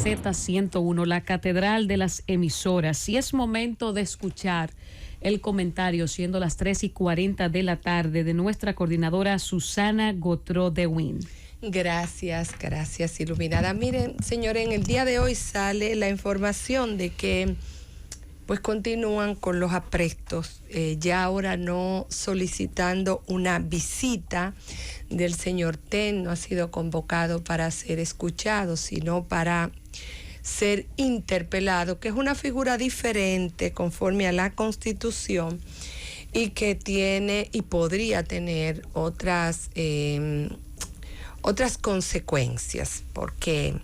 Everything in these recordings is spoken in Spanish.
Z101, la catedral de las emisoras. Y es momento de escuchar el comentario, siendo las 3:40 de la tarde, de nuestra coordinadora Susana Gotró de Win. Gracias, Iluminada. Miren, señores, en el día de hoy sale la información de que pues continúan con los aprestos, ya ahora no solicitando una visita del señor Ten, no ha sido convocado para ser escuchado, sino para ser interpelado, que es una figura diferente conforme a la Constitución y que tiene y podría tener otras consecuencias, porque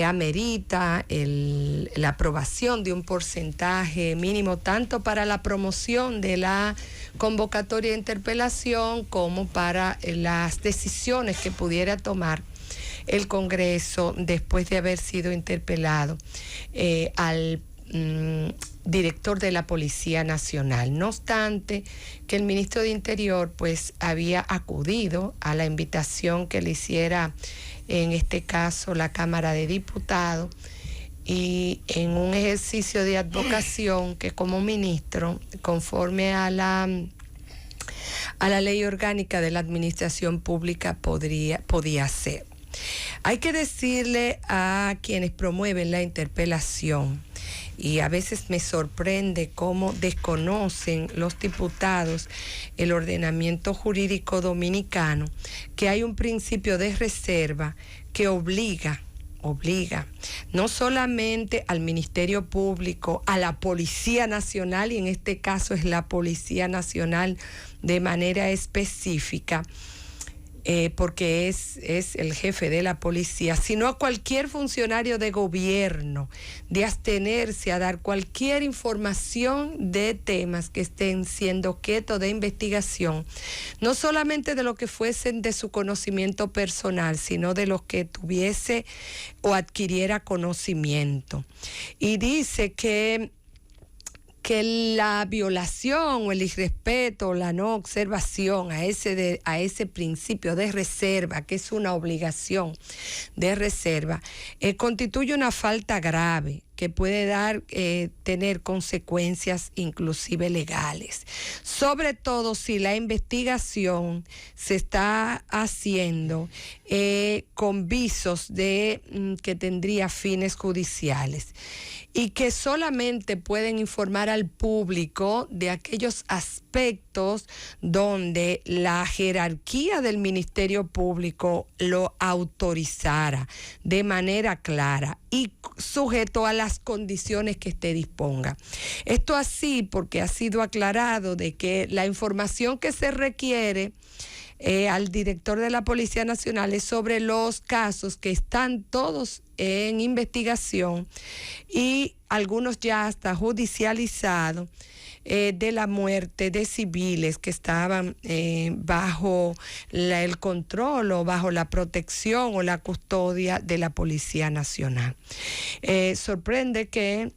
amerita la aprobación de un porcentaje mínimo tanto para la promoción de la convocatoria de interpelación como para las decisiones que pudiera tomar el Congreso después de haber sido interpelado al director de la Policía Nacional. No obstante que el ministro de Interior pues había acudido a la invitación que le hiciera en este caso la Cámara de Diputados, y en un ejercicio de advocación que como ministro, conforme a la ley orgánica de la administración pública, podía hacer. Hay que decirle a quienes promueven la interpelación, y a veces me sorprende cómo desconocen los diputados el ordenamiento jurídico dominicano, que hay un principio de reserva que obliga no solamente al Ministerio Público, a la Policía Nacional, y en este caso es la Policía Nacional de manera específica, porque es el jefe de la policía, sino a cualquier funcionario de gobierno, de abstenerse a dar cualquier información de temas que estén siendo objeto de investigación, no solamente de lo que fuesen de su conocimiento personal, sino de los que tuviese o adquiriera conocimiento. Y dice que la violación o el irrespeto o la no observación a ese principio de reserva, que es una obligación de reserva, constituye una falta grave que puede tener consecuencias inclusive legales, sobre todo si la investigación se está haciendo con visos que tendría fines judiciales, y que solamente pueden informar al público de aquellos aspectos donde la jerarquía del Ministerio Público lo autorizara de manera clara y sujeto a las condiciones que éste disponga. Esto así porque ha sido aclarado de que la información que se requiere al director de la Policía Nacional es sobre los casos que están todos en investigación y algunos ya hasta judicializados, de la muerte de civiles que estaban bajo el control o bajo la protección o la custodia de la Policía Nacional. Sorprende que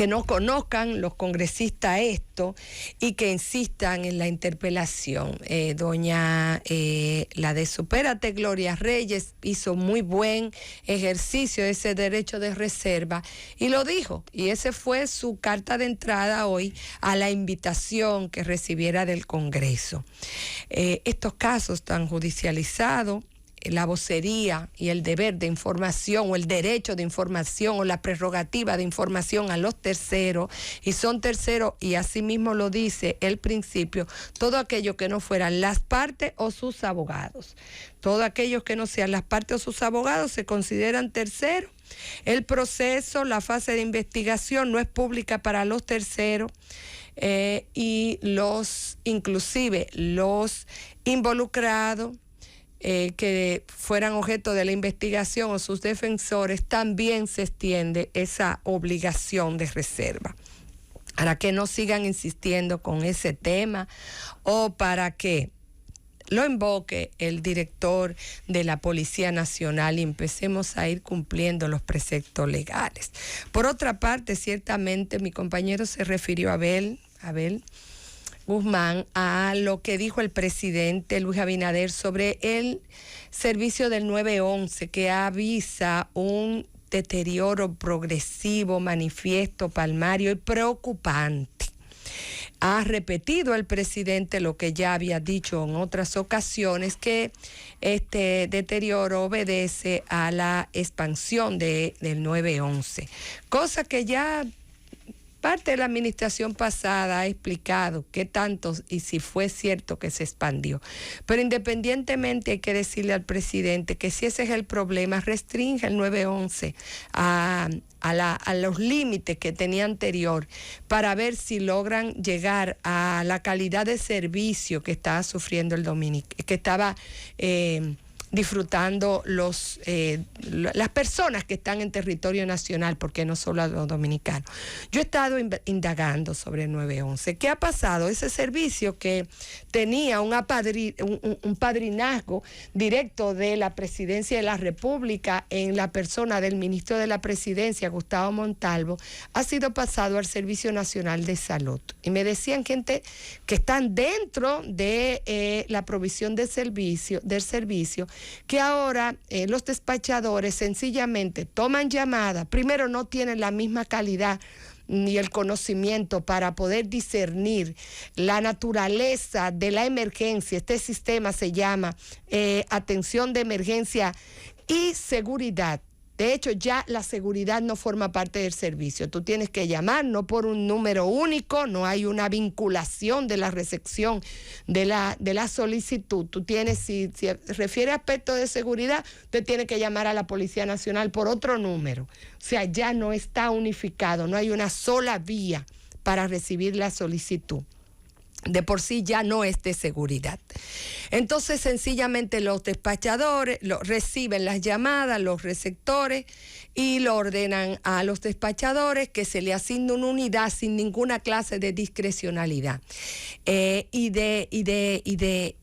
no conozcan los congresistas esto y que insistan en la interpelación. La de Supérate, Gloria Reyes, hizo muy buen ejercicio de ese derecho de reserva y lo dijo, y ese fue su carta de entrada hoy a la invitación que recibiera del Congreso. Estos casos tan judicializados, la vocería y el deber de información o el derecho de información o la prerrogativa de información a los terceros, y son terceros, y así mismo lo dice el principio, todo aquello que no fueran las partes o sus abogados. Todos aquellos que no sean las partes o sus abogados se consideran terceros. El proceso, la fase de investigación no es pública para los terceros, y inclusive los involucrados que fueran objeto de la investigación o sus defensores, también se extiende esa obligación de reserva. Para que no sigan insistiendo con ese tema, o para que lo invoque el director de la Policía Nacional y empecemos a ir cumpliendo los preceptos legales. Por otra parte, ciertamente mi compañero se refirió a Abel Guzmán, a lo que dijo el presidente Luis Abinader sobre el servicio del 911, que avisa un deterioro progresivo, manifiesto, palmario y preocupante. Ha repetido el presidente lo que ya había dicho en otras ocasiones, que este deterioro obedece a la expansión del 9/11, cosa que ya parte de la administración pasada ha explicado qué tanto y si fue cierto que se expandió. Pero independientemente hay que decirle al presidente que si ese es el problema, restringe el 9/11 a los límites que tenía anterior para ver si logran llegar a la calidad de servicio que estaba sufriendo que estaba disfrutando las personas que están en territorio nacional, porque no solo a los dominicanos. Yo he estado indagando sobre el 9/11. ¿Qué ha pasado? Ese servicio que tenía un padrinazgo directo de la Presidencia de la República en la persona del ministro de la Presidencia, Gustavo Montalvo, ha sido pasado al Servicio Nacional de Salud. Y me decían gente que están dentro de la provisión del servicio, que ahora los despachadores sencillamente toman llamadas, primero no tienen la misma calidad ni el conocimiento para poder discernir la naturaleza de la emergencia. Este sistema se llama atención de emergencia y seguridad. De hecho, ya la seguridad no forma parte del servicio. Tú tienes que llamar, no por un número único, no hay una vinculación de la recepción de la solicitud. Tú tienes, si refiere a aspectos de seguridad, usted tiene que llamar a la Policía Nacional por otro número. O sea, ya no está unificado, no hay una sola vía para recibir la solicitud. De por sí ya no es de seguridad. Entonces, sencillamente los despachadores reciben las llamadas, los receptores, y lo ordenan a los despachadores que se le asigne una unidad sin ninguna clase de discrecionalidad y de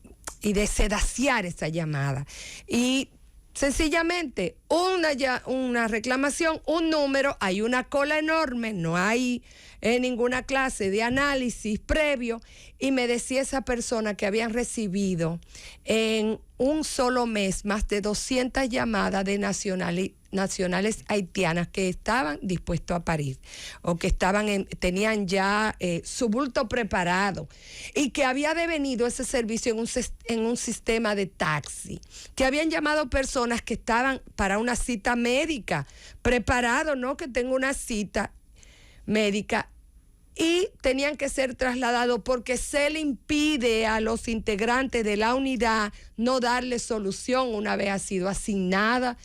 sedaciar esa llamada. Y sencillamente una reclamación, un número, hay una cola enorme, no hay ninguna clase de análisis previo, y me decía esa persona que habían recibido en un solo mes más de 200 llamadas de nacionales haitianas que estaban dispuestos a parir o que tenían ya su bulto preparado, y que había devenido ese servicio en un sistema de taxi, que habían llamado personas que estaban para una cita médica, preparado, no que tengo una cita médica, y tenían que ser trasladados porque se le impide a los integrantes de la unidad no darle solución una vez ha sido asignada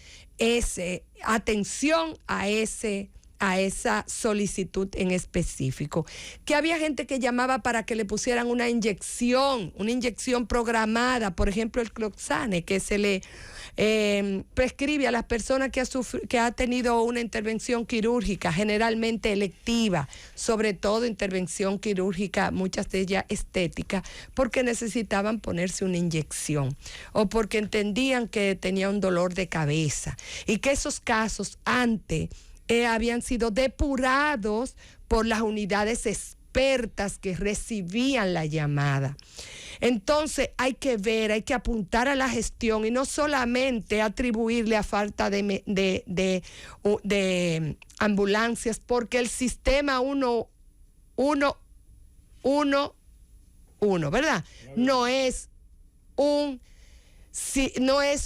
atención a esa solicitud en específico. Que había gente que llamaba para que le pusieran una inyección programada, por ejemplo el Cloxane, que se le prescribe a las personas que ha tenido una intervención quirúrgica, generalmente electiva, sobre todo intervención quirúrgica, muchas de ellas estéticas, porque necesitaban ponerse una inyección o porque entendían que tenía un dolor de cabeza, y que esos casos antes habían sido depurados por las unidades expertas que recibían la llamada. Entonces hay que apuntar a la gestión y no solamente atribuirle a falta de ambulancias, porque el sistema 111, ¿verdad? No es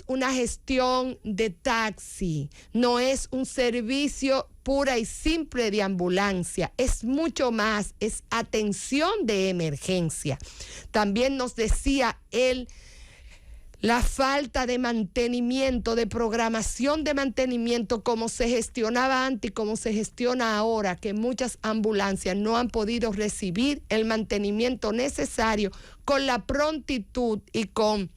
una gestión de taxi, no es un servicio pura y simple de ambulancia, es mucho más, es atención de emergencia. También nos decía la falta de mantenimiento, de programación de mantenimiento, como se gestionaba antes y como se gestiona ahora, que muchas ambulancias no han podido recibir el mantenimiento necesario con la prontitud y con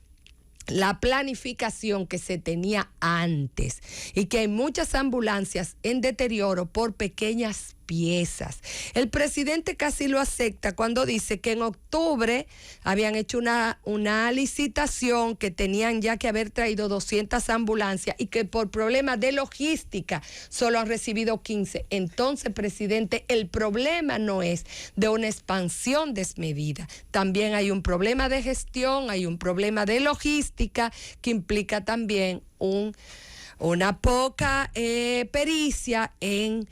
la planificación que se tenía antes, y que hay muchas ambulancias en deterioro por pequeñas piezas. El presidente casi lo acepta cuando dice que en octubre habían hecho una licitación, que tenían ya que haber traído 200 ambulancias y que por problemas de logística solo han recibido 15. Entonces, presidente, el problema no es de una expansión desmedida. También hay un problema de gestión, hay un problema de logística que implica también una poca pericia en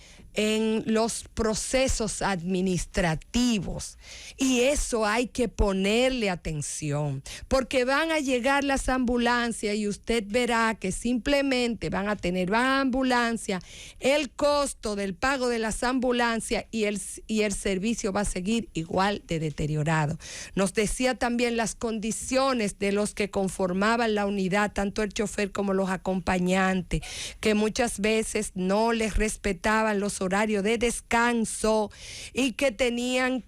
los procesos administrativos, y eso hay que ponerle atención, porque van a llegar las ambulancias y usted verá que simplemente van a tener ambulancia, el costo del pago de las ambulancias y el servicio va a seguir igual de deteriorado. Nos decía también las condiciones de los que conformaban la unidad, tanto el chofer como los acompañantes, que muchas veces no les respetaban los horarios de descanso y que tenían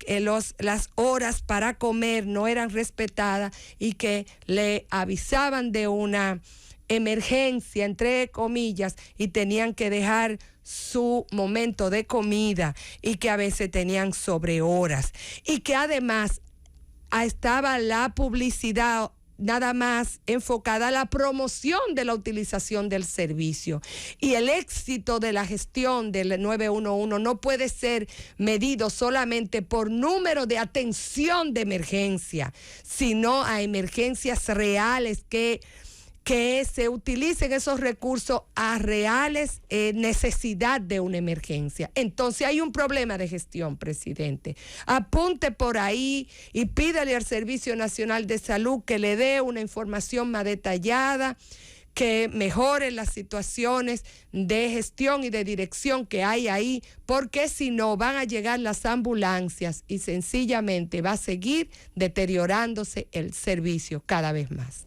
las horas para comer no eran respetadas y que le avisaban de una emergencia, entre comillas, y tenían que dejar su momento de comida y que a veces tenían sobrehoras y que además estaba la publicidad nada más enfocada a la promoción de la utilización del servicio, y el éxito de la gestión del 911 no puede ser medido solamente por número de atención de emergencia, sino a emergencias reales, que se utilicen esos recursos a reales necesidad de una emergencia. Entonces hay un problema de gestión, presidente. Apunte por ahí y pídale al Servicio Nacional de Salud que le dé una información más detallada, que mejore las situaciones de gestión y de dirección que hay ahí, porque si no van a llegar las ambulancias y sencillamente va a seguir deteriorándose el servicio cada vez más.